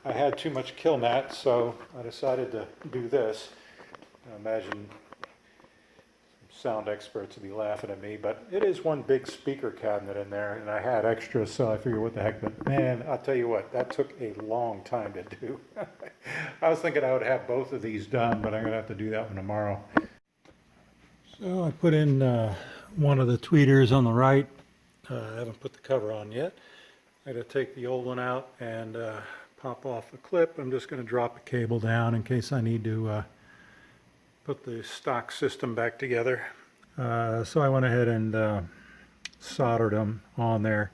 I had too much Kilmat, so I decided to do this. I imagine sound experts would be laughing at me, but it is one big speaker cabinet in there, and I had extras, so I figured what the heck. But man, I'll tell you what, that took a long time to do. I was thinking I would have both of these done, but I'm going to have to do that one tomorrow. So I put in one of the tweeters on the right. I haven't put the cover on yet. I got to take the old one out and pop off the clip. I'm just going to drop the cable down in case I need to put the stock system back together. So I went ahead and soldered them on there.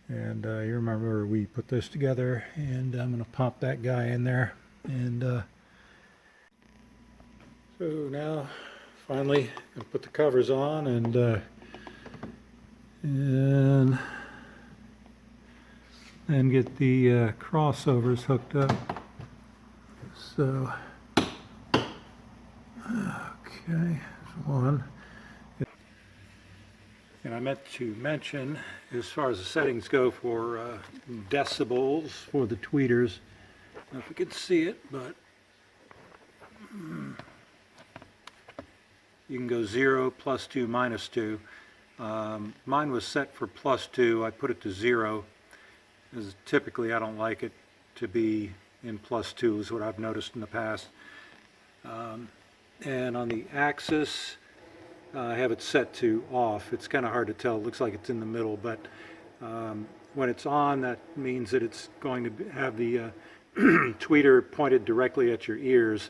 And you remember we put this together, and I'm going to pop that guy in there. And so now finally I put the covers on and then get the crossovers hooked up. So okay, one. And I meant to mention, as far as the settings go for decibels for the tweeters, I don't know if you can see it, but you can go 0, +2, -2. Mine was set for +2. I put it to 0, as typically I don't like it to be in +2, is what I've noticed in the past. And on the axis, I have it set to off. It's kind of hard to tell. It looks like it's in the middle, but when it's on, that means that it's going to have the tweeter pointed directly at your ears,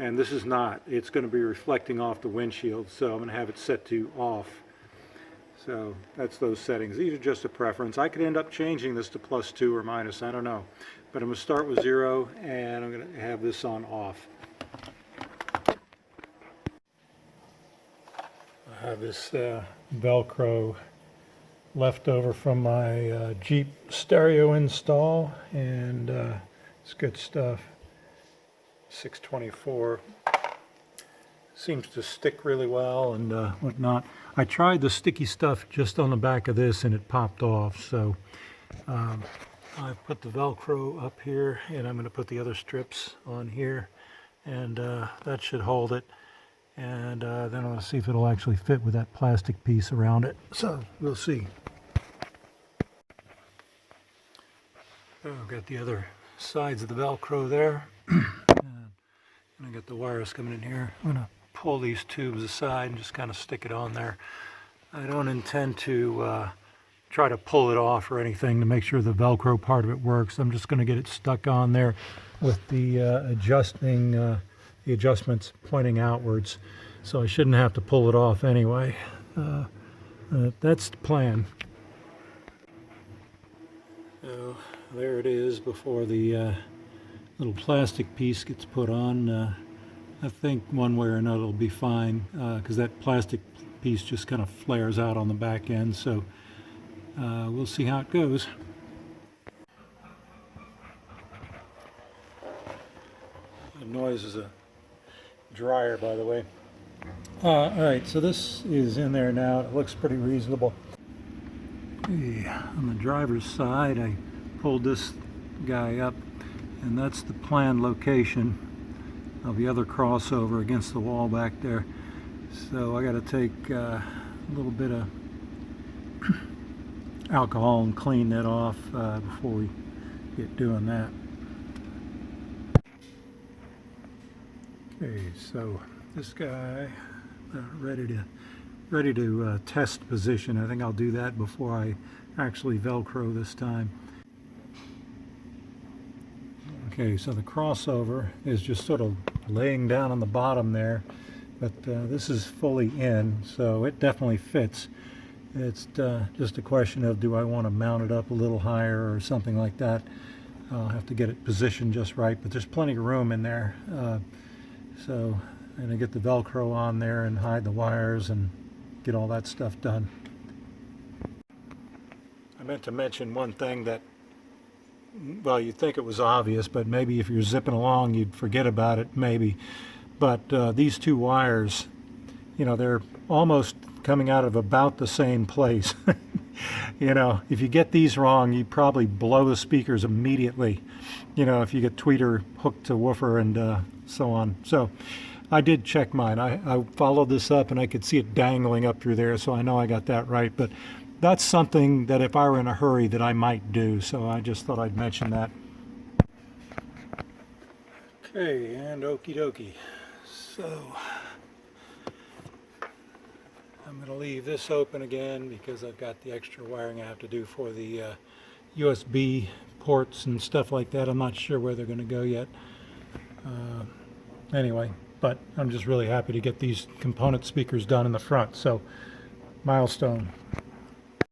and this is not. It's going to be reflecting off the windshield, so I'm going to have it set to off. So that's those settings. These are just a preference. I could end up changing this to +2 or -, I don't know. But I'm going to start with 0, and I'm going to have this on off. I have this Velcro left over from my Jeep stereo install, and it's good stuff. 624 seems to stick really well and whatnot. I tried the sticky stuff just on the back of this and it popped off, so I put the Velcro up here, and I'm going to put the other strips on here, and that should hold it. And then I'm going to see if it'll actually fit with that plastic piece around it. So we'll see. Oh, I've got the other sides of the Velcro there. And I got the wires coming in here. I'm going to pull these tubes aside and just kind of stick it on there. I don't intend to try to pull it off or anything to make sure the Velcro part of it works. I'm just going to get it stuck on there with the the adjustments pointing outwards, so I shouldn't have to pull it off anyway. That's the plan. So there it is before the little plastic piece gets put on. I think one way or another it'll be fine, because that plastic piece just kind of flares out on the back end, so we'll see how it goes. The noise is a dryer, by the way. Alright, so this is in there now. It looks pretty reasonable. Okay, on the driver's side, I pulled this guy up, and that's the planned location of the other crossover against the wall back there. So I got to take a little bit of alcohol and clean that off before we get doing that. Okay, so this guy ready to test position. I think I'll do that before I actually Velcro this time. Okay, so the crossover is just sort of laying down on the bottom there, but this is fully in, so it definitely fits. It's just a question of, do I want to mount it up a little higher or something like that. I'll have to get it positioned just right, but there's plenty of room in there. So I'm going to get the Velcro on there and hide the wires and get all that stuff done. I meant to mention one thing that, well, you'd think it was obvious, but maybe if you're zipping along you'd forget about it, maybe. But these two wires, you know, they're almost coming out of about the same place. You know, if you get these wrong, you probably blow the speakers immediately. You know, if you get tweeter hooked to woofer and so on. So I did check mine. I followed this up and I could see it dangling up through there, so I know I got that right. But that's something that if I were in a hurry that I might do, so I just thought I'd mention that. Okay, and okie dokie. So I'm going to leave this open again because I've got the extra wiring I have to do for the USB ports and stuff like that. I'm not sure where they're going to go yet. Anyway, but I'm just really happy to get these component speakers done in the front. So, milestone.